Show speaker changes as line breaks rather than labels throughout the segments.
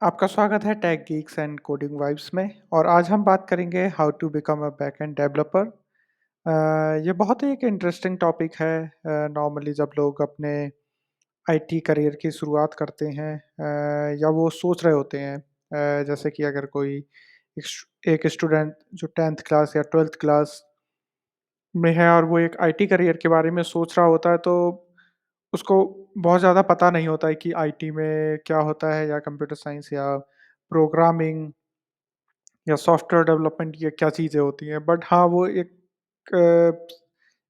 आपका स्वागत है Tech Geeks and Coding Vibes में और आज हम बात करेंगे how to become a backend developer. ये बहुत ही एक इंटरेस्टिंग टॉपिक है। नॉर्मली जब लोग अपने आईटी करियर की शुरुआत करते हैं या वो सोच रहे होते हैं, जैसे कि अगर कोई एक स्टूडेंट जो 10th क्लास या 12th क्लास में है और वो एक आईटी करियर के बारे में सोच रहा होता है, तो उसको बहुत ज़्यादा पता नहीं होता है कि आईटी में क्या होता है या कंप्यूटर साइंस या प्रोग्रामिंग या सॉफ्टवेयर डेवलपमेंट ये क्या चीज़ें होती हैं। बट हाँ, वो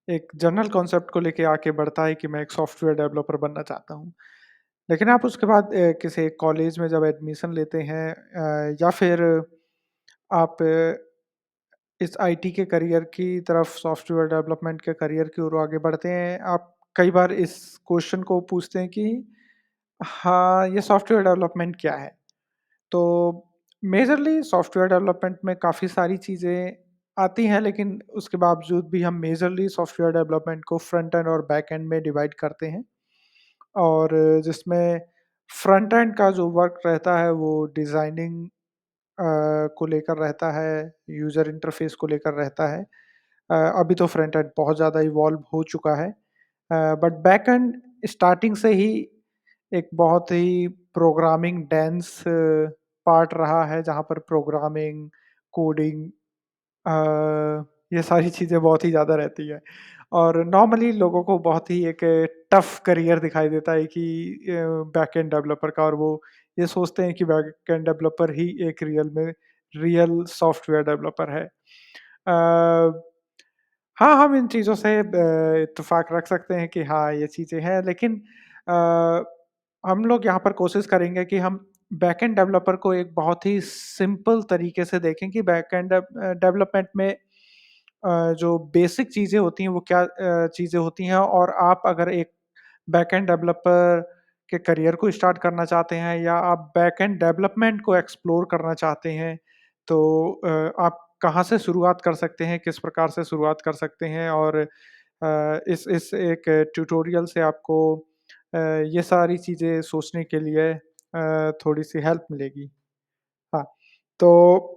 एक जनरल कॉन्सेप्ट को लेके आके बढ़ता है कि मैं एक सॉफ्टवेयर डेवलपर बनना चाहता हूँ। लेकिन आप उसके बाद किसी एक कॉलेज में जब एडमिशन लेते हैं, या फिर आप इस आईटी के करियर की तरफ सॉफ्टवेयर डेवलपमेंट के करियर की ओर आगे बढ़ते हैं, आप कई बार इस क्वेश्चन को पूछते हैं कि हाँ, ये सॉफ्टवेयर डेवलपमेंट क्या है? तो मेजरली सॉफ्टवेयर डेवलपमेंट में काफ़ी सारी चीज़ें आती हैं, लेकिन उसके बावजूद भी हम मेजरली सॉफ्टवेयर डेवलपमेंट को फ्रंट एंड और बैक एंड में डिवाइड करते हैं। और जिसमें फ्रंट एंड का जो वर्क रहता है वो डिज़ाइनिंग को लेकर रहता है, यूज़र इंटरफेस को लेकर रहता है। अभी तो फ्रंट एंड बहुत ज़्यादा इवॉल्व हो चुका है। बट बैक एंड स्टार्टिंग से ही एक बहुत ही प्रोग्रामिंग डेंस पार्ट रहा है, जहाँ पर प्रोग्रामिंग, कोडिंग, ये सारी चीज़ें बहुत ही ज़्यादा रहती है। और नॉर्मली लोगों को बहुत ही एक टफ़ करियर दिखाई देता है कि बैकएंड डेवलपर का, और वो ये सोचते हैं कि बैकएंड डेवलपर ही एक रियल सॉफ्टवेयर डेवलपर है। हाँ, हम इन चीज़ों से इत्तेफ़ाक रख सकते हैं कि हाँ, ये चीज़ें हैं, लेकिन अ, हम लोग यहाँ पर कोशिश करेंगे कि हम बैकएंड डेवलपर को एक बहुत ही सिंपल तरीके से देखें कि बैकएंड डेवलपमेंट में जो बेसिक चीज़ें होती हैं वो क्या चीज़ें होती हैं, और आप अगर एक बैकएंड डेवलपर के करियर को स्टार्ट करना चाहते हैं या आप बैकएंड डेवलपमेंट को एक्सप्लोर करना चाहते हैं, तो आप कहाँ से शुरुआत कर सकते हैं, किस प्रकार से शुरुआत कर सकते हैं, और इस एक ट्यूटोरियल से आपको ये सारी चीज़ें सोचने के लिए थोड़ी-सी हेल्प मिलेगी। हाँ, तो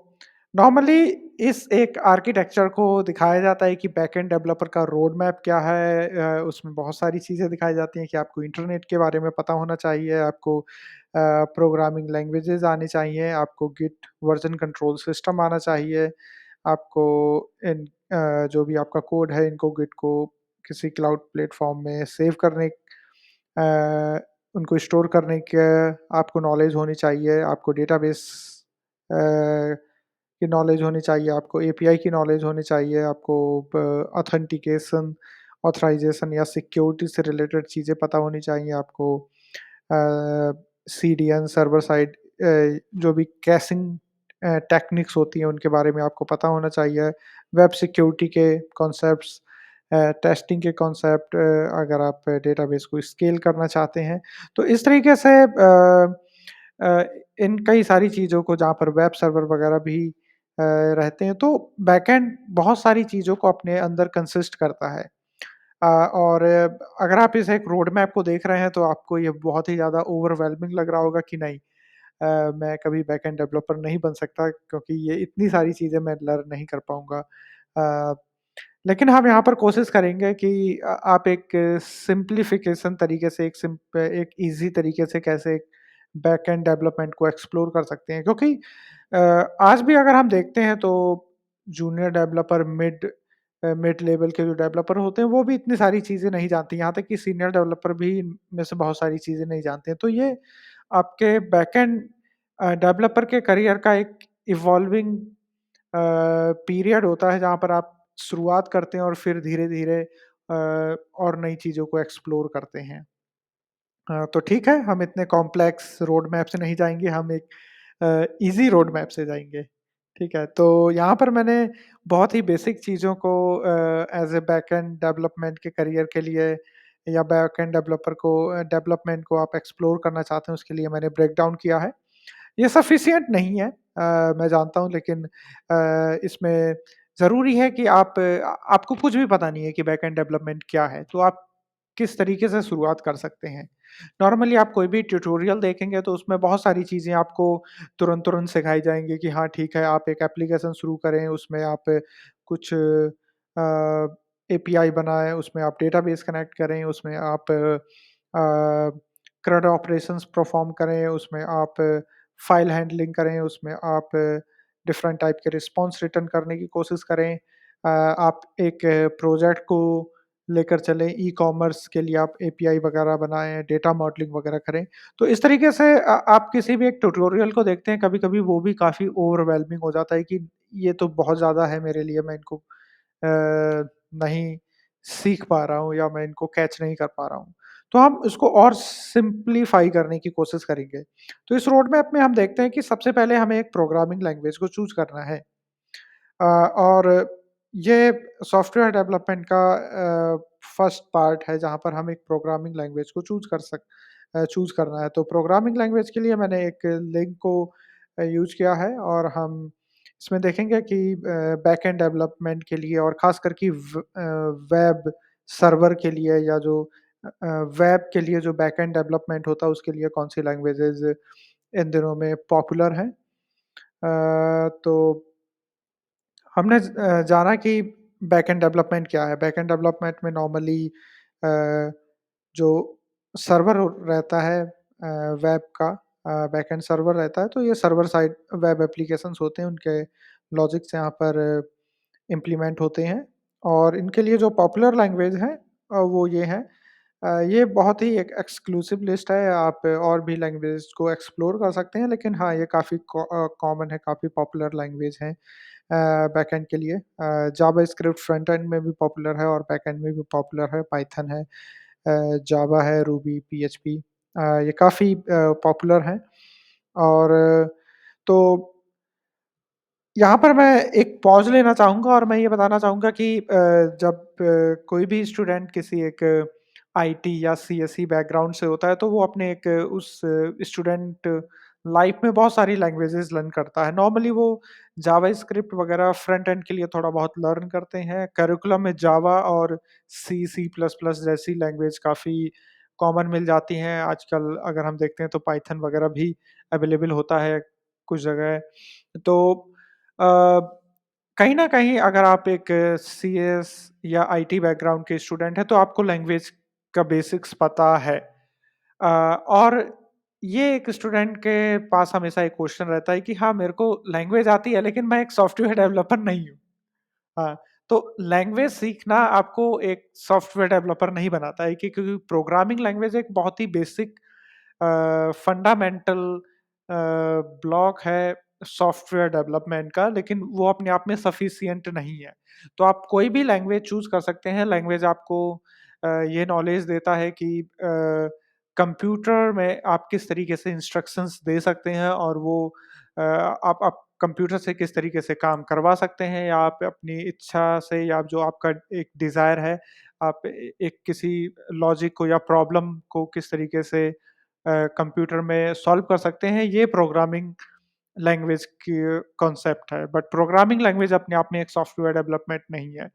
नॉर्मली इस एक आर्किटेक्चर को दिखाया जाता है कि बैकएंड डेवलपर का रोड मैप क्या है। उसमें बहुत सारी चीज़ें दिखाई जाती हैं कि आपको इंटरनेट के बारे में पता होना चाहिए, आपको प्रोग्रामिंग लैंग्वेजेज़ आनी चाहिए, आपको गिट वर्ज़न कंट्रोल सिस्टम आना चाहिए, आपको इन जो भी आपका कोड है, इनको गिट को किसी क्लाउड प्लेटफ़ॉर्म में सेव करने, उनको स्टोर करने का आपको नॉलेज होनी चाहिए, आपको डेटाबेस की नॉलेज होनी चाहिए, आपको एपीआई की नॉलेज होनी चाहिए, आपको ऑथेंटिकेशन, ऑथराइज़ेशन या सिक्योरिटी से रिलेटेड चीज़ें पता होनी चाहिए, आपको सीडीएन सर्वर साइड जो भी कैशिंग टेक्निक्स होती हैं उनके बारे में आपको पता होना चाहिए, वेब सिक्योरिटी के कॉन्सेप्ट्स, टेस्टिंग के कॉन्सेप्ट, अगर आप डेटाबेस को स्केल करना चाहते हैं। तो इस तरीके से अ, इन कई सारी चीज़ों को, जहाँ पर वेब सर्वर वगैरह भी रहते हैं, तो बैकएंड बहुत सारी चीज़ों को अपने अंदर कंसिस्ट करता है। और अगर आप इस एक रोड मैप को देख रहे हैं, तो आपको ये बहुत ही ज़्यादा ओवरवेलमिंग लग रहा होगा कि नहीं, मैं कभी बैकएंड डेवलपर नहीं बन सकता, क्योंकि ये इतनी सारी चीज़ें मैं लर्न नहीं कर पाऊँगा। अ, लेकिन हम यहाँ पर कोशिश करेंगे कि आप एक सिम्प्लिफ़िकेशन तरीके से, एक ईज़ी तरीके से कैसे बैकएंड डेवलपमेंट को एक्सप्लोर कर सकते हैं, क्योंकि अ, आज भी अगर हम देखते हैं, तो जूनियर डेवलपर, मिड लेवल के जो डेवलपर होते हैं, वो भी इतनी सारी चीज़ें नहीं जानते, यहाँ तक कि सीनियर डेवलपर भी इनमें से बहुत सारी चीज़ें नहीं जानते हैं। तो ये आपके बैकएंड डेवलपर के करियर का एक इवॉल्विंग पीरियड होता है, जहाँ पर आप शुरुआत करते हैं और फिर धीरे-धीरे और नई चीज़ों को एक्सप्लोर करते हैं। तो ठीक है, हम इतने कॉम्प्लेक्स रोड मैप से नहीं जाएँगे, हम एक ईज़ी रोड मैप से जाएँगे, ठीक है? तो यहाँ पर मैंने बहुत ही बेसिक चीज़ों को एज़ अ बैकएंड डेवलपमेंट के करियर के लिए, या बैकएंड डेवलपमेंट को आप एक्सप्लोर करना चाहते हैं, उसके लिए मैंने ब्रेक डाउन किया है। ये सफिशिएंट नहीं है, मैं जानता हूँ, लेकिन इसमें ज़रूरी है कि आपको कुछ भी पता नहीं है कि बैकएंड डेवलपमेंट क्या है, तो आप किस तरीके से शुरुआत कर सकते हैं। नॉर्मली आप कोई भी ट्यूटोरियल देखेंगे तो उसमें बहुत सारी चीज़ें आपको तुरंत-तुरंत सिखाई जाएँगी कि हाँ, ठीक है, आप एक एप्लीकेशन शुरू करें, उसमें आप कुछ एपीआई बनाएँ, उसमें आप डेटाबेस कनेक्ट करें, उसमें आप CRUD ऑपरेशंस परफ़ॉर्म करें, उसमें आप फ़ाइल हैंडलिंग करें, उसमें आप डिफरेंट टाइप के रिस्पॉन्स रिटर्न करने की कोशिश करें। आप एक प्रोजेक्ट को लेकर चलें, ई-कॉमर्स के लिए आप एपीआई वगैरह बनाएँ, डेटा मॉडलिंग वगैरह करें। तो इस तरीके से आप किसी भी एक ट्यूटोरियल को देखते हैं, कभी-कभी वो भी काफ़ी ओवरवेलमिंग हो जाता है कि ये तो बहुत ज़्यादा है मेरे लिए, मैं इनको नहीं सीख पा रहा हूँ या मैं इनको कैच नहीं कर पा रहा हूँ। तो हम इसको और सिम्प्लीफ़ाई करने की कोशिश करेंगे। तो इस रोड मैप में हम देखते हैं कि सबसे पहले हमें एक प्रोग्रामिंग लैंग्वेज को चूज़ करना है। और ये सॉफ्टवेयर डेवलपमेंट का फर्स्ट पार्ट है जहाँ पर हम एक प्रोग्रामिंग लैंग्वेज को चूज़ करना है। तो प्रोग्रामिंग लैंग्वेज के लिए मैंने एक लिंक को यूज़ किया है और हम इसमें देखेंगे कि बैकएंड डेवलपमेंट के लिए और ख़ासकर कि वेब सर्वर के लिए या जो वेब के लिए जो बैकएंड डेवलपमेंट होता है उसके लिए कौन-सी लैंग्वेजेज़ इन दिनों में पॉपुलर हैं। तो हमने जाना कि बैकएंड डेवलपमेंट क्या है? बैकएंड डेवलपमेंट में नॉर्मली अ, जो सर्वर रहता है वेब का बैकएंड सर्वर रहता है, तो ये सर्वर साइड वेब एप्लीकेशंस होते हैं, उनके लॉजिक्स यहाँ पर इम्प्लीमेंट होते हैं और इनके लिए जो पॉपुलर लैंग्वेज है वो ये है। ये बहुत ही एक एक्सक्लूसिव लिस्ट है, आप और भी लैंग्वेज को एक्सप्लोर कर सकते हैं, लेकिन हाँ, ये काफ़ी कॉमन है, काफ़ी पॉपुलर लैंग्वेज है बैकएंड के लिए। जावास्क्रिप्ट फ्रंट एंड में भी पॉपुलर है और बैकएंड में भी पॉपुलर है, पाइथन है, जावा है, रूबी, पीएचपी ये काफ़ी पॉपुलर हैं और तो यहाँ पर मैं एक पॉज़ लेना चाहूँगा और मैं ये बताना चाहूँगा कि जब कोई भी स्टूडेंट किसी एक आईटी या सीएसई बैकग्राउंड से होता है, तो वो अपने एक उस स्टूडेंट लाइफ़ में बहुत सारी लैंग्वेजेज़ लर्न करता है। नॉर्मली वो जावास्क्रिप्ट वगैरह फ्रंट एंड के लिए थोड़ा बहुत लर्न करते हैं। करिकुलम में जावा और सी, सी प्लस प्लस जैसी लैंग्वेज काफ़ी कॉमन मिल जाती हैं। आजकल अगर हम देखते हैं तो पाइथन वगैरह भी अवेलेबल होता है कुछ जगह। तो अ, कहीं न कहीं अगर आप एक सीएस या आईटी बैकग्राउंड के स्टूडेंट हैं, तो आपको लैंग्वेज का बेसिक्स पता है। और ये एक स्टूडेंट के पास हमेशा एक क्वेश्चन रहता है कि हाँ, मेरे को लैंग्वेज आती है लेकिन मैं एक सॉफ्टवेयर डेवलपर नहीं हूँ। हाँ, तो लैंग्वेज सीखना आपको एक सॉफ्टवेयर डेवलपर नहीं बनाता है क्योंकि प्रोग्रामिंग लैंग्वेज एक बहुत ही बेसिक फंडामेंटल ब्लॉक है सॉफ्टवेयर डेवलपमेंट का, लेकिन वो अपने आप में सफिशिएंट नहीं है। तो आप कोई भी लैंग्वेज चूज़ कर सकते हैं, लैंग्वेज आपको ये नॉलेज देता है कि कंप्यूटर में आप किस तरीके से इंस्ट्रक्शंस दे सकते हैं और वो आप कंप्यूटर से किस तरीके से काम करवा सकते हैं या आप अपनी इच्छा से या जो आपका एक डिज़ायर है, आप एक किसी लॉजिक को या प्रॉब्लम को किस तरीके से कंप्यूटर में सॉल्व कर सकते हैं, ये प्रोग्रामिंग लैंग्वेज की कॉन्सेप्ट है। बट प्रोग्रामिंग लैंग्वेज अपने आप में एक सॉफ्टवेयर डेवलपमेंट नहीं है।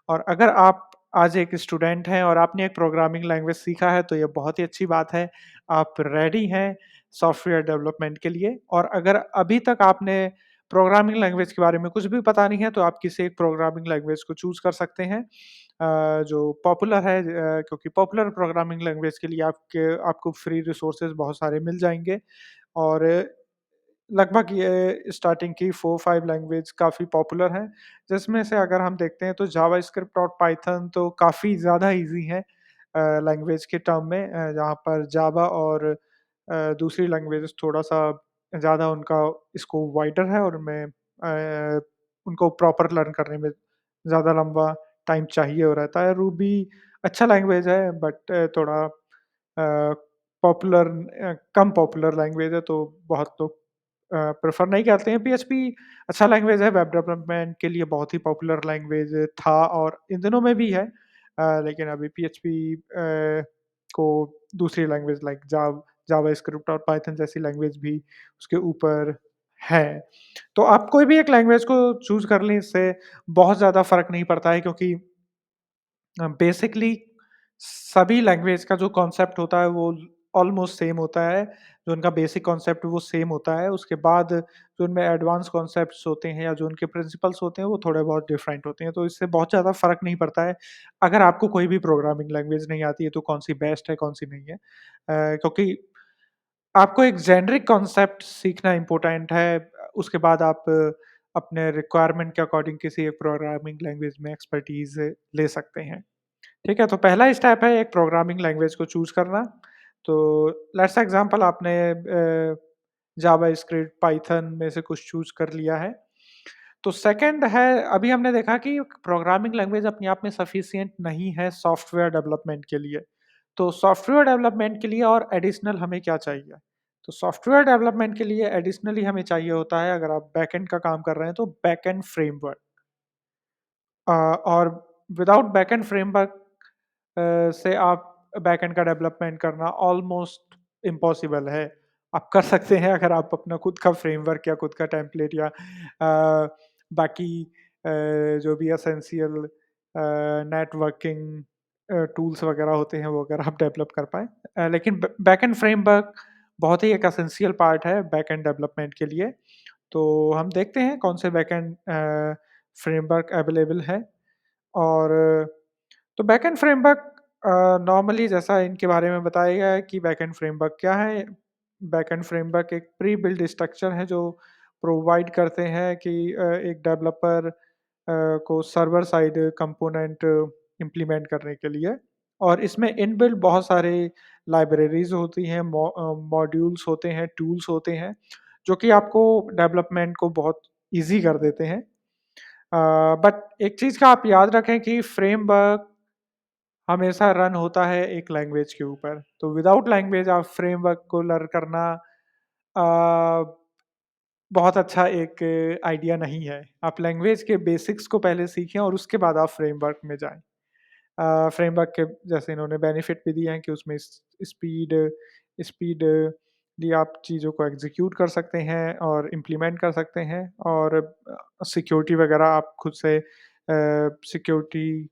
और अगर आप आज एक स्टूडेंट हैं और आपने एक प्रोग्रामिंग लैंग्वेज सीखा है, तो ये बहुत ही अच्छी बात है। आप रेडी हैं सॉफ्टवेयर डेवलपमेंट के लिए और अगर अभी तक आपने प्रोग्रामिंग लैंग्वेज के बारे में कुछ भी पता नहीं है, तो आप किसी एक प्रोग्रामिंग लैंग्वेज को चूज़ कर सकते हैं जो पॉपुलर है क्योंकि पॉपुलर प्रोग्रामिंग लैंग्वेज के लिए आपको फ्री रिसोर्सेज़ बहुत सारे मिल जाएँगे और लगभग ये स्टार्टिंग की 4-5 लैंग्वेज काफ़ी पॉपुलर हैं, जिसमें से अगर हम देखते हैं तो जावास्क्रिप्ट और पाइथन तो काफ़ी ज़्यादा ईज़ी हैं लैंग्वेज के टर्म में जहाँ पर जावा और दूसरी लैंग्वेजेज़ थोड़ा-सा ज़्यादा उनका स्कोप वाइडर है और उनमें उनको प्रॉपर लर्न करने में ज़्यादा लंबा टाइम चाहिए हो रहता है। रूबी अच्छा लैंग्वेज है बट थोड़ा कम पॉपुलर लैंग्वेज है तो बहुत लोग प्रेफ़र नहीं करते हैं। पीएचपी अच्छा लैंग्वेज है, वेब डेवलपमेंट के लिए बहुत ही पॉपुलर लैंग्वेज था और इन दिनों में भी है। लेकिन अभी पीएचपी को दूसरी लैंग्वेज लाइक जावास्क्रिप्ट और पाइथन जैसी लैंग्वेज भी उसके ऊपर है। तो आप कोई भी एक लैंग्वेज को चूज़ कर लें, इससे बहुत ज़्यादा फ़र्क नहीं पड़ता है क्योंकि बेसिकली सभी लैंग्वेज का जो कॉन्सेप्ट होता है वो ऑलमोस्ट सेम होता है, जो उनका बेसिक कॉन्सेप्ट वो सेम होता है। उसके बाद जो उनमें एडवांस कॉन्सेप्ट्स होते हैं या जो उनके प्रिंसिपल्स होते हैं, वो थोड़े बहुत डिफरेंट होते हैं। तो इससे बहुत ज़्यादा फ़र्क नहीं पड़ता है, अगर आपको कोई भी प्रोग्रामिंग लैंग्वेज नहीं आती है, तो कौन-सी बेस्ट है, कौन-सी नहीं है। क्योंकि आपको एक जेनेरिक कॉन्सेप्ट सीखना इम्पोर्टेंट है, उसके बाद आप अपने रिक्वायरमेंट के अकॉर्डिंग किसी एक प्रोग्रामिंग लैंग्वेज में एक्सपर्टीज़ ले सकते हैं। ठीक है, तो पहला स्टेप है एक प्रोग्रामिंग लैंग्वेज को चूज़ करना। तो लेट्स एग्ज़ाम्पल आपने जावास्क्रिप्ट, पाइथन में से कुछ चूज़ कर लिया है। तो सेकंड है, अभी हमने देखा कि प्रोग्रामिंग लैंग्वेज अपने आप में सफिशिएंट नहीं है सॉफ्टवेयर डेवलपमेंट के लिए। तो सॉफ्टवेयर डेवलपमेंट के लिए और एडिशनल हमें क्या चाहिए? तो सॉफ्टवेयर डेवलपमेंट के लिए एडिशनली हमें चाहिए होता है, अगर आप बैकएंड का काम कर रहे हैं, तो बैकएंड फ्रेमवर्क। और विदाउट बैकएंड फ्रेमवर्क से आप बैकएंड का डेवलपमेंट करना ऑलमोस्ट इम्पॉसिबल है। आप कर सकते हैं अगर आप अपना खुद का फ्रेमवर्क या खुद का टेम्पलेट या बाकी जो भी एसेंशियल नेटवर्किंग टूल्स वगैरह होते हैं, वो अगर आप डेवलप कर पाएँ। लेकिन बैकएंड फ्रेमवर्क बहुत ही एक एसेंशियल पार्ट है बैकएंड डेवलपमेंट के लिए। तो हम देखते हैं कौन से बैकएंड फ्रेमवर्क अवेलेबल है। और तो बैकएंड फ्रेमवर्क नॉर्मली जैसा इनके बारे में बताया गया है कि बैकएंड फ्रेमवर्क क्या है? बैकएंड फ्रेमवर्क एक प्री बिल्ड स्ट्रक्चर है जो प्रोवाइड करते हैं कि एक डेवलपर को सर्वर साइड कंपोनेंट इम्प्लीमेंट करने के लिए। और इसमें इनबिल्ट बहुत सारे लाइब्रेरीज़ होती हैं, मॉड्यूल्स होते हैं, टूल्स होते हैं, जो कि आपको डेवलपमेंट को बहुत ईज़ी कर देते हैं। बट एक चीज़ का आप याद रखें कि फ्रेमवर्क हमेशा रन होता है एक लैंग्वेज के ऊपर। तो विदाउट लैंग्वेज आप फ्रेमवर्क को लर्न करना अ, बहुत अच्छा एक आइडिया नहीं है। आप लैंग्वेज के बेसिक्स को पहले सीखें और उसके बाद आप फ्रेमवर्क में जाएँ। फ्रेमवर्क के जैसे इन्होंने बेनिफिट भी दिए हैं कि उसमें स्पीड स्पीडली आप चीज़ों को एग्ज़ीक्यूट कर सकते हैं और इम्प्लीमेंट कर सकते हैं। और सिक्योरिटी वगैरह आप खुद से सिक्योरिटी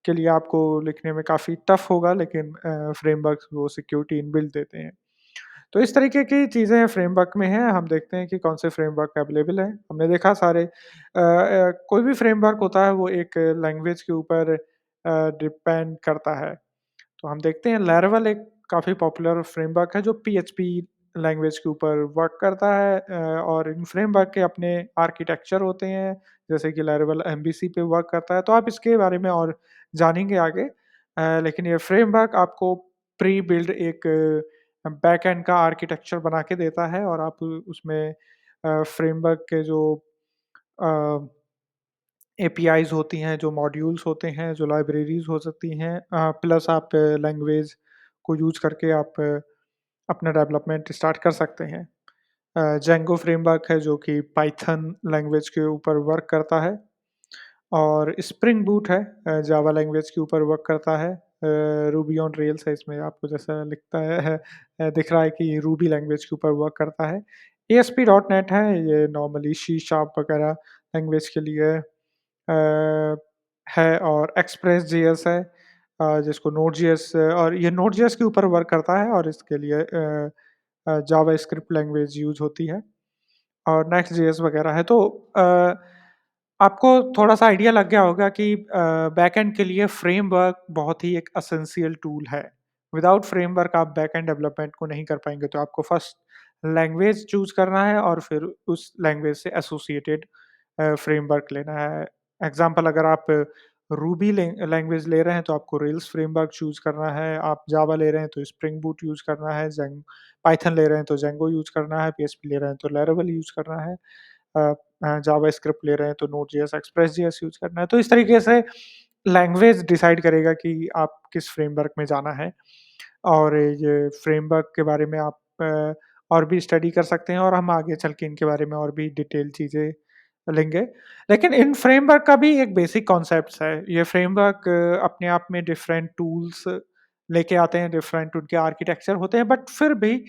के लिए आपको लिखने में काफ़ी टफ़ होगा, लेकिन फ्रेमवर्क्स वो सिक्योरिटी इनबिल्ट देते हैं। तो इस तरीके की चीज़ें फ्रेमवर्क में हैं, हम देखते हैं कि कौन से फ्रेमवर्क अवेलेबल हैं। हमने देखा सारे कोई भी फ्रेमवर्क होता है वो एक लैंग्वेज के ऊपर डिपेंड करता है। तो हम देखते हैं लैरावेल एक काफ़ी पॉपुलर फ्रेमवर्क है जो पीएचपी लैंग्वेज के ऊपर वर्क करता है। और इन फ्रेमवर्क के अपने आर्किटेक्चर होते हैं, जैसे कि लैरावेल एमवीसी पे वर्क करता है, तो आप इसके बारे में और जानेंगे आगे। लेकिन ये फ्रेमवर्क आपको प्री बिल्ड एक बैकएंड का आर्किटेक्चर बना के देता है और आप उसमें फ्रेमवर्क के जो अ एपीआईज़ होती हैं, जो मॉड्यूल्स होते हैं, जो लाइब्रेरीज़ हो सकती हैं, प्लस आप लैंग्वेज को यूज़ करके आप अपना डेवलपमेंट स्टार्ट कर सकते हैं। जेंगो फ्रेमवर्क है जो कि पाइथन लैंग्वेज के ऊपर वर्क करता है। और स्प्रिंग बूट है, जावा लैंग्वेज के ऊपर वर्क करता है। रूबी ऑन रेल्स है, इसमें आपको जैसा लिखता है दिख रहा है कि रूबी लैंग्वेज के ऊपर वर्क करता है। एएसपी डॉट नेट है, ये नॉर्मली सी शार्प वगैरह लैंग्वेज के लिए है। और एक्सप्रेस जेएस है, जिसको नोड जेएस, और ये नोड जेएस के ऊपर वर्क करता है और इसके लिए जावास्क्रिप्ट लैंग्वेज यूज़ होती है। और नेक्स्ट जेएस वगैरह है। तो आपको थोड़ा-सा आइडिया लग गया होगा कि बैकएंड के लिए फ्रेमवर्क बहुत ही एक एसेंशियल टूल है। विदाउट फ्रेमवर्क आप बैकएंड डेवलपमेंट को नहीं कर पाएँगे, तो आपको फर्स्ट लैंग्वेज चूज़ करना है और फिर उस लैंग्वेज से एसोसिएटेड फ्रेमवर्क लेना है। एग्ज़ाम्पल अगर आप रूबी लैंग्वेज ले रहे हैं, तो आपको रेल्स फ्रेमवर्क चूज़ करना है। आप जावा ले रहे हैं, तो स्प्रिंग बूट यूज़ करना है। पाइथन ले रहे हैं, तो जेंगो यूज़ करना है। पीएचपी ले रहे हैं, तो लैरावेल यूज़ करना है। जावास्क्रिप्ट ले रहे हैं, तो नोड.जेएस, एक्सप्रेस.जेएस यूज़ करना है। तो इस तरीके से लैंग्वेज डिसाइड करेगा कि आप किस फ्रेमवर्क में जाना है। और ये फ्रेमवर्क के बारे में आप और भी स्टडी कर सकते हैं और हम आगे चल के इनके बारे में और भी डिटेल चीज़ें लेंगे। लेकिन इन फ्रेमवर्क का भी एक बेसिक कॉन्सेप्ट्स है। ये फ्रेमवर्क अपने आप में डिफरेंट टूल्स लेके आते हैं, डिफरेंट उनके आर्किटेक्चर होते हैं, बट फिर भी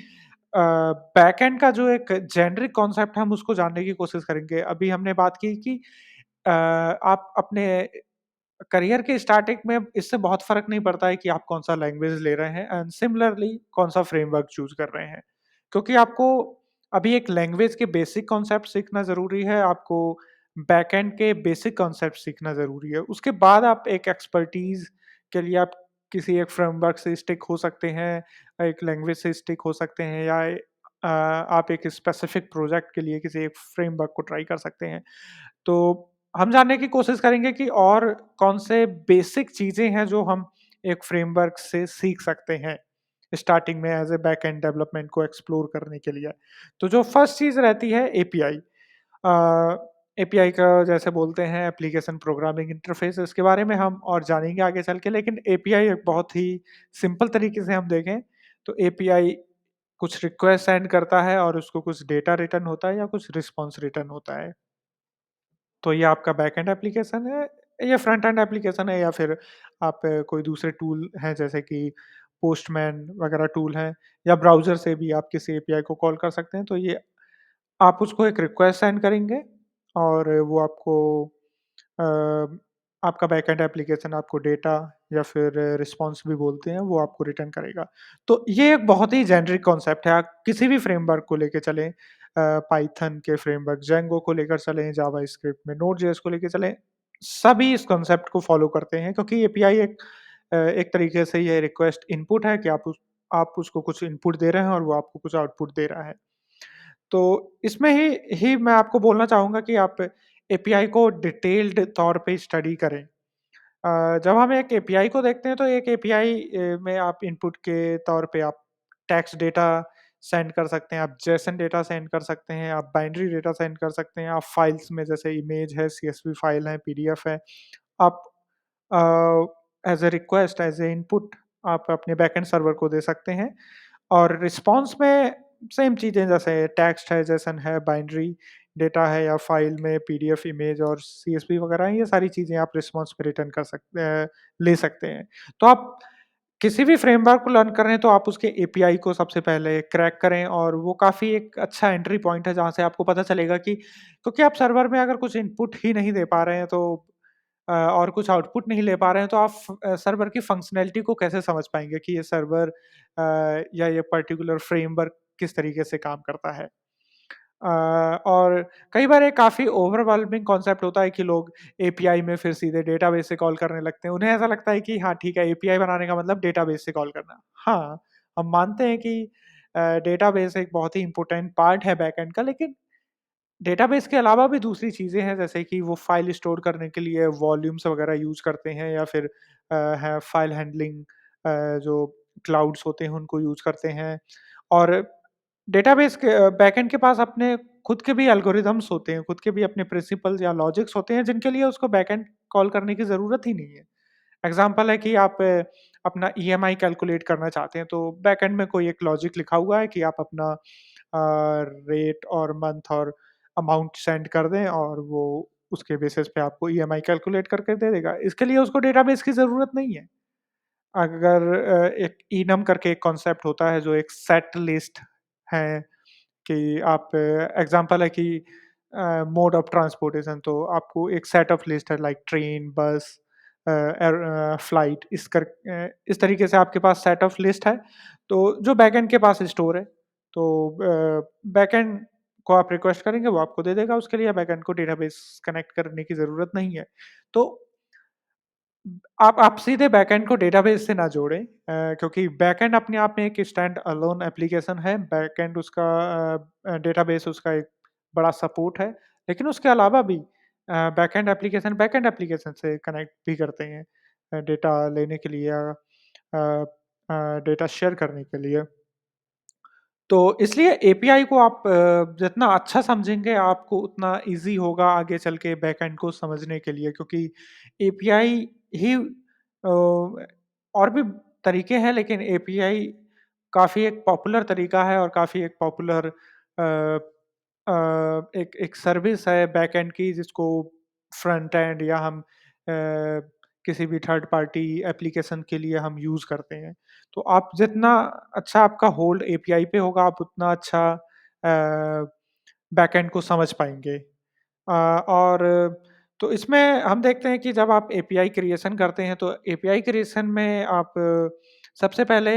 बैकएंड का जो एक जेनेरिक कॉन्सेप्ट है, हम उसको जानने की कोशिश करेंगे। अभी हमने बात की कि आप अपने करियर के स्टार्टिंग में इससे बहुत फ़र्क नहीं पड़ता है कि आप कौन-सा लैंग्वेज ले रहे हैं एंड सिमिलरली कौन-सा फ्रेमवर्क चूज़ कर रहे हैं। क्योंकि आपको अभी एक लैंग्वेज के बेसिक कॉन्सेप्ट सीखना ज़रूरी है, आपको बैकएंड के बेसिक कॉन्सेप्ट सीखना ज़रूरी है। उसके बाद आप एक एक्सपर्टीज़ के लिए आप किसी एक फ्रेमवर्क से स्टिक हो सकते हैं, एक लैंग्वेज से स्टिक हो सकते हैं या आप एक स्पेसिफिक प्रोजेक्ट के लिए किसी एक फ्रेमवर्क को ट्राई कर सकते हैं। तो हम जानने की कोशिश करेंगे कि और कौन से बेसिक चीज़ें हैं जो हम एक फ्रेमवर्क से सीख सकते हैं, स्टार्टिंग में एज़ अ बैकएंड डेवलपमेंट को एक्सप्लोर करने के लिए। तो जो फर्स्ट चीज़ रहती है एपीआई। एपीआई का जैसे बोलते हैं एप्लीकेशन प्रोग्रामिंग इंटरफ़ेस, इसके बारे में हम और जानेंगे आगे चल के, लेकिन एपीआई एक बहुत ही सिंपल तरीके से हम देखें तो एपीआई कुछ रिक्वेस्ट सेंड करता है और उसको कुछ डेटा रिटर्न होता है या कुछ रिस्पॉन्स रिटर्न होता है। तो ये आपका बैकएंड एप्लीकेशन है, या फ्रंट एंड एप्लीकेशन है, या फिर आप कोई दूसरे टूल हैं जैसे कि पोस्टमैन वगैरह टूल हैं, या ब्राउज़र से भी आप किसी एपीआई को कॉल कर सकते हैं। तो ये आप उसको एक रिक्वेस्ट सेंड करेंगे और वो आपको अ, आपका बैकएंड एप्लीकेशन आपको डेटा या फिर रिस्पॉन्स भी बोलते हैं, वो आपको रिटर्न करेगा। तो ये एक बहुत ही जेनेरिक कॉन्सेप्ट है, आप किसी भी फ्रेमवर्क को लेके चलें, पाइथन के फ्रेमवर्क जेंगो को लेकर चलें, जावास्क्रिप्ट में नोड.जेएस को लेके चलें, सभी इस कॉन्सेप्ट को फॉलो करते हैं क्योंकि एपीआई एक तरीके से ये रिक्वेस्ट इनपुट है कि आप उसको कुछ इनपुट दे रहे हैं और वो आपको कुछ आउटपुट दे रहा है। तो इसमें ही मैं आपको बोलना चाहूँगा कि आप एपीआई को डिटेल्ड तौर पे स्टडी करें। जब हम एक एपीआई को देखते हैं तो एक एपीआई में आप इनपुट के तौर पे आप टेक्स्ट डेटा सेंड कर सकते हैं, आप जेसन डेटा सेंड कर सकते हैं, आप बाइनरी डेटा सेंड कर सकते हैं, आप फाइल्स में जैसे इमेज है, सीएसवी फाइल है, पीडीएफ है, आप as a request, as a input आप अपने बैकएंड सर्वर को दे सकते हैं। और रिस्पॉन्स में सेम चीज़ें जैसे टेक्स्ट है, जेसन है, बाइनरी डेटा है या फाइल में पीडीएफ, इमेज और सीएसवी वगैरह हैं, ये सारी चीज़ें आप रिस्पॉन्स पे रिटर्न ले सकते हैं। तो आप किसी भी फ्रेमवर्क को लर्न कर रहे हैं तो आप उसके एपीआई को सबसे पहले क्रैक करें, और वो काफ़ी एक अच्छा एंट्री पॉइंट है जहाँ से आपको पता चलेगा कि क्योंकि आप सर्वर में अगर कुछ इनपुट ही नहीं दे पा रहे हैं तो और कुछ आउटपुट नहीं ले पा रहे हैं तो आप सर्वर की फंक्शनैलिटी को कैसे समझ पाएँगे कि ये सर्वर या ये पर्टिकुलर फ्रेमवर्क किस तरीके से काम करता है। और कई बार ये काफ़ी ओवरवेलमिंग कॉन्सेप्ट होता है कि लोग एपीआई में फिर सीधे डेटाबेस से कॉल करने लगते हैं। उन्हें ऐसा लगता है कि हाँ, ठीक है, एपीआई बनाने का मतलब डेटाबेस से कॉल करना। हाँ, हम मानते हैं कि डेटाबेस एक बहुत ही इम्पोर्टेंट पार्ट है बैकएंड का, लेकिन डेटाबेस के अलावा भी दूसरी चीज़ें हैं जैसे कि वो फ़ाइल स्टोर करने के लिए वॉल्यूम्स वगैरह यूज़ करते हैं, या फिर है फ़ाइल हैंडलिंग, जो क्लाउड्स होते हैं उनको यूज़ करते हैं। और डेटाबेस के बैकएंड के पास अपने खुद के भी एल्गोरिदम्स होते हैं, खुद के भी अपने प्रिंसिपल्स या लॉजिक्स होते हैं जिनके लिए उसको बैकएंड कॉल करने की ज़रूरत ही नहीं है। एग्ज़ाम्पल है कि आप अपना ईएमआई कैलकुलेट करना चाहते हैं, तो बैकएंड में कोई एक लॉजिक लिखा हुआ है कि आप अपना रेट और मंथ और अमाउंट सेंड कर दें और वो उसके बेसिस पे आपको ईएमआई कैलकुलेट करके दे देगा। इसके लिए उसको डेटाबेस की ज़रूरत नहीं है। अगर एक इनम करके एक कॉन्सेप्ट होता है जो एक सेट लिस्ट है कि आप एग्ज़ाम्पल है कि मोड ऑफ ट्रांसपोर्टेशन, तो आपको एक सेट ऑफ लिस्ट है लाइक ट्रेन, बस, फ्लाइट, इस तरीके से आपके पास सेट ऑफ लिस्ट है, तो जो बैकएंड के पास स्टोर है। तो बैकएंड को आप रिक्वेस्ट करेंगे, वो आपको दे देगा, उसके लिए बैकएंड को डेटाबेस कनेक्ट करने की ज़रूरत नहीं है। तो आप सीधे बैकएंड को डेटाबेस से ना जोड़ें, क्योंकि बैकएंड अपने आप में एक स्टैंड अलोन एप्लीकेशन है। बैकएंड उसका डेटाबेस उसका एक बड़ा सपोर्ट है। लेकिन उसके अलावा भी बैकएंड एप्लीकेशन से कनेक्ट भी करते हैं, डेटा लेने के लिए या डेटा शेयर करने के लिए। तो इसलिए एपीआई को आप जितना अच्छा समझेंगे, आपको उतना ईज़ी होगा आगे चल के बैकएंड को समझने के लिए, क्योंकि एपीआई ही और भी तरीके हैं, लेकिन एपीआई काफ़ी एक पॉपुलर तरीका है और काफ़ी एक पॉपुलर एक एक सर्विस है बैकएंड की, जिसको फ्रंट एंड या हम किसी भी थर्ड पार्टी एप्लीकेशन के लिए हम यूज़ करते हैं। तो आप जितना अच्छा आपका होल्ड एपीआई पे होगा, आप उतना अच्छा बैकएंड को समझ पाएँगे। और तो इसमें हम देखते हैं कि जब आप एपीआई क्रिएशन करते हैं, तो एपीआई क्रिएशन में आप सबसे पहले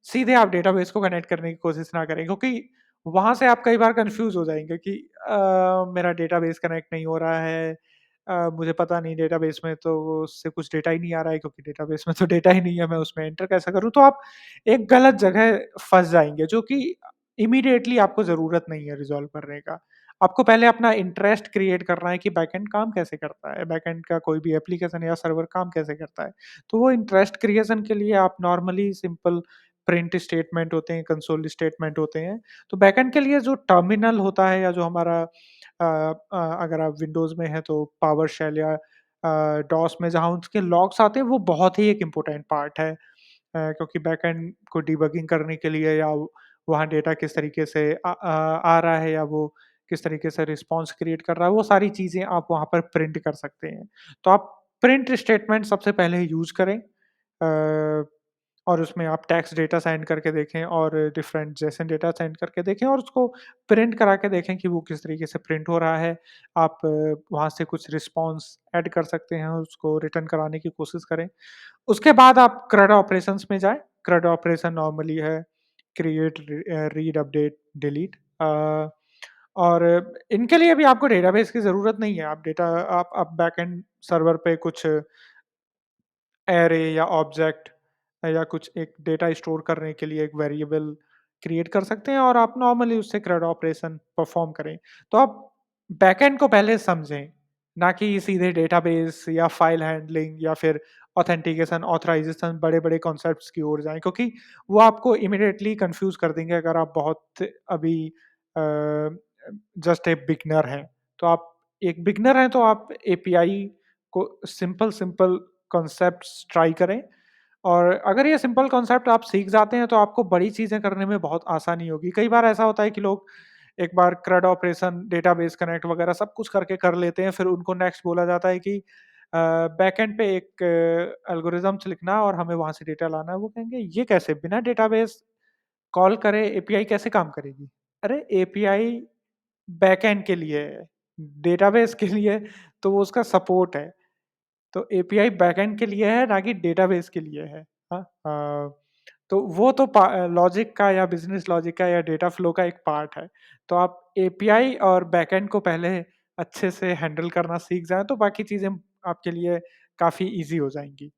सीधे आप डेटाबेस को कनेक्ट करने की कोशिश ना करें, क्योंकि वहाँ से आप कई बार कन्फ्यूज़ हो जाएँगे कि मेरा डेटाबेस कनेक्ट नहीं हो रहा है, मुझे पता नहीं डेटाबेस में तो उससे कुछ डेटा ही नहीं आ रहा है, क्योंकि डेटाबेस में तो डेटा ही नहीं है, मैं उसमें एंटर कैसे करूँ? तो आप एक गलत जगह फँस जाएँगे, जो कि इमीडिएटली आपको ज़रूरत नहीं है रिज़ॉल्व करने का। आपको पहले अपना इंटरेस्ट क्रिएट करना है कि बैकएंड काम कैसे करता है, बैकएंड का कोई भी एप्लीकेशन या सर्वर काम कैसे करता है। तो वो इंटरेस्ट क्रिएशन के लिए आप नॉर्मली सिंपल प्रिंट स्टेटमेंट होते हैं, कंसोल स्टेटमेंट होते हैं। तो बैकएंड के लिए जो टर्मिनल होता है, या जो हमारा अगर आप विंडोज़ में हैं तो पावर शेल, या डॉस में जहाँ उसके लॉग्स आते हैं, वो बहुत ही एक इम्पोर्टेंट पार्ट है। क्योंकि बैकएंड को डिबगिंग करने के लिए, या वहाँ डेटा किस तरीके से आ रहा है, या वो किस तरीके से रिस्पॉन्स क्रिएट कर रहा है, वो सारी चीज़ें आप वहाँ पर प्रिंट कर सकते हैं। तो आप प्रिंट स्टेटमेंट सबसे पहले यूज़ करें, और उसमें आप टेक्स्ट डेटा सेंड करके देखें, और डिफरेंट जेसन डेटा सेंड करके देखें, और उसको प्रिंट करा के देखें कि वो किस तरीके से प्रिंट हो रहा है। आप वहाँ से कुछ रिस्पॉन्स ऐड कर सकते हैं, उसको रिटर्न कराने की कोशिश करें। उसके बाद आप CRUD ऑपरेशंस में जाएँ। CRUD ऑपरेशन नॉर्मली है क्रिएट, रीड, अपडेट, डिलीट, और इनके लिए भी आपको डेटाबेस की ज़रूरत नहीं है। आप बैकएंड सर्वर पे कुछ एरे या ऑब्जेक्ट या कुछ एक डेटा स्टोर करने के लिए एक वेरिएबल क्रिएट कर सकते हैं, और आप नॉर्मली उससे CRUD ऑपरेशन परफॉर्म करें। तो आप बैकएंड को पहले समझें, ना कि सीधे डेटाबेस या फाइल हैंडलिंग या फिर ऑथेंटिकेशन, ऑथराइजेशन, बड़े-बड़े कॉन्सेप्ट्स की ओर जाएँ, क्योंकि वो आपको इमीडिएटली कन्फ्यूज़ कर देंगे अगर आप बहुत अभी अ, जस्ट एक बिगिनर हैं। तो आप एक बिगिनर हैं, तो आप एपीआई को सिंपल कॉन्सेप्ट्स ट्राई करें, और अगर ये सिंपल कॉन्सेप्ट आप सीख जाते हैं, तो आपको बड़ी चीज़ें करने में बहुत आसानी होगी। कई बार ऐसा होता है कि लोग एक बार CRUD ऑपरेशन, डेटाबेस कनेक्ट वगैरह सब कुछ करके कर लेते हैं, फिर उनको नेक्स्ट बोला जाता है कि बैकएंड पे एक एल्गोरिदम्स लिखना और हमें वहाँ से डेटा लाना है। वो कहेंगे, "ये कैसे? बिना डेटाबेस कॉल करे एपीआई कैसे काम करेगी?" अरे! एपीआई बैकएंड के लिए है, डेटाबेस के लिए तो वो उसका सपोर्ट है। तो एपीआई बैकएंड के लिए है, ना कि डेटाबेस के लिए है। हाँ, तो वो तो लॉजिक का या बिज़नेस लॉजिक का या डेटा फ्लो का एक पार्ट है। तो आप एपीआई और बैकएंड को पहले अच्छे से हैंडल करना सीख जाएँ, तो बाकी चीज़ें आपके लिए काफ़ी ईज़ी हो जाएँगी।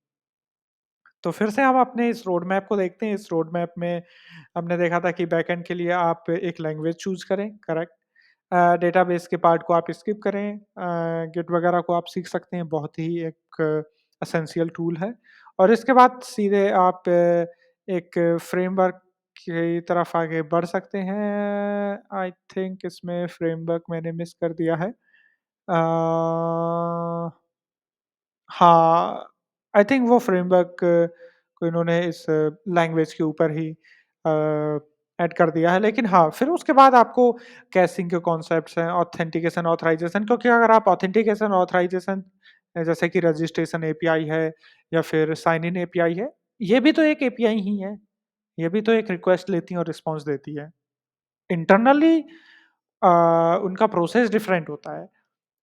तो फिर से हम अपने इस रोड मैप को देखते हैं। इस रोड मैप में हमने देखा था कि बैकएंड के लिए आप एक लैंग्वेज चूज़ करें, करेक्ट? डेटाबेस के पार्ट को आप स्किप करें। गिट वगैरह को आप सीख सकते हैं, बहुत ही एक एसेंशियल टूल है। और इसके बाद सीधे आप एक फ्रेमवर्क की तरफ आगे बढ़ सकते हैं। आई थिंक इसमें फ्रेमवर्क मैंने मिस कर दिया है। हाँ, आई थिंक वो फ्रेमवर्क को इन्होंने इस लैंग्वेज के ऊपर ही ऐड कर दिया है। लेकिन हाँ, फिर उसके बाद आपको कैशिंग के कॉन्सेप्ट्स हैं, ऑथेंटिकेशन, ऑथराइज़ेशन, क्योंकि अगर आप ऑथेंटिकेशन, ऑथराइज़ेशन जैसे कि रजिस्ट्रेशन एपीआई है या फिर साइन इन एपीआई है, ये भी तो एक एपीआई ही है। ये भी तो एक रिक्वेस्ट लेती है और रिस्पॉन्स देती है। इंटरनली अ, उनका प्रोसेस डिफरेंट होता है।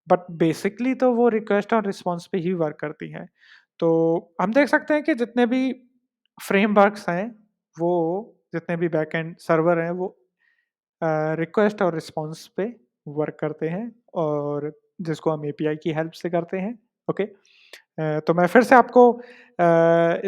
बट बेसिकली तो वो रिक्वेस्ट और रिस्पॉन्स पे ही वर्क करती हैं। तो हम देख सकते हैं कि जितने भी फ्रेमवर्क्स हैं, वो जितने भी बैकएंड सर्वर हैं, वो रिक्वेस्ट और रिस्पॉन्स पे वर्क करते हैं, और जिसको हम एपीआई की हेल्प से करते हैं। ओके। तो मैं फिर से आपको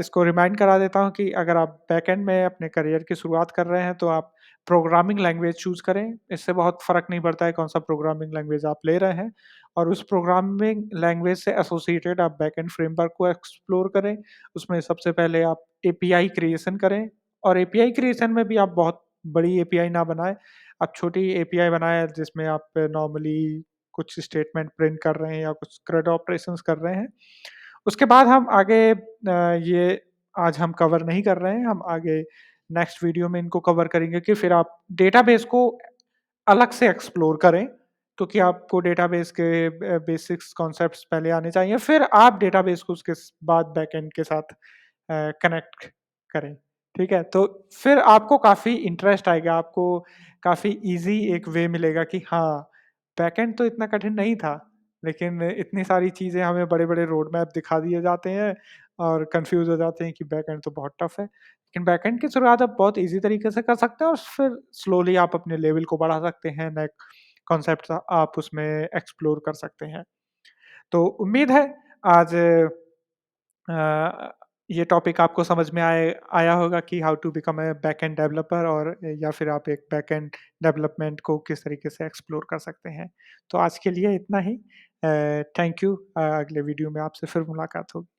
इसको रिमाइंड करा देता हूँ कि अगर आप बैकएंड में अपने करियर की शुरुआत कर रहे हैं, तो आप प्रोग्रामिंग लैंग्वेज चूज़ करें। इससे बहुत फ़र्क नहीं पड़ता है कौन-सा प्रोग्रामिंग लैंग्वेज आप ले रहे हैं, और उस प्रोग्रामिंग लैंग्वेज से एसोसिएटेड आप बैकएंड फ्रेमवर्क को एक्सप्लोर करें। उसमें सबसे पहले आप एपीआई क्रिएशन करें, और एपीआई क्रिएशन में भी आप बहुत बड़ी एपीआई ना बनाएँ। आप छोटी एपीआई बनाएँ जिसमें आप नॉर्मली कुछ स्टेटमेंट प्रिंट कर रहे हैं या कुछ CRUD ऑपरेशंस कर रहे हैं। उसके बाद हम आगे ये आज हम कवर नहीं कर रहे हैं, हम आगे नेक्स्ट वीडियो में इनको कवर करेंगे कि फिर आप डेटाबेस को अलग से एक्सप्लोर करें, क्योंकि आपको डेटाबेस के बेसिक्स कॉन्सेप्ट्स पहले आने चाहिए, फिर आप डेटाबेस को उसके बाद बैकएंड के साथ कनेक्ट करें, ठीक है? तो फिर आपको काफ़ी इंटरेस्ट आएगा, आपको काफ़ी ईज़ी एक वे मिलेगा कि हाँ, बैकएंड तो इतना कठिन नहीं था। लेकिन इतनी सारी चीज़ें हमें बड़े-बड़े रोड मैप दिखा दिए जाते हैं और कन्फ्यूज़ हो जाते हैं कि बैकएंड तो बहुत टफ है। लेकिन बैकएंड की शुरुआत आप बहुत ईज़ी तरीके से कर सकते हैं और फिर स्लोली आप अपने लेवल को बढ़ा सकते हैं, नए कॉन्सेप्ट्स आप उसमें एक्सप्लोर कर सकते हैं। तो उम्मीद है आज ये टॉपिक आपको समझ में आया होगा कि how to become a backend developer और या फिर आप एक बैकएंड डेवलपमेंट को किस तरीके से एक्सप्लोर कर सकते हैं। तो आज के लिए इतना ही। Thank you. अगले वीडियो में आपसे फिर मुलाकात होगी।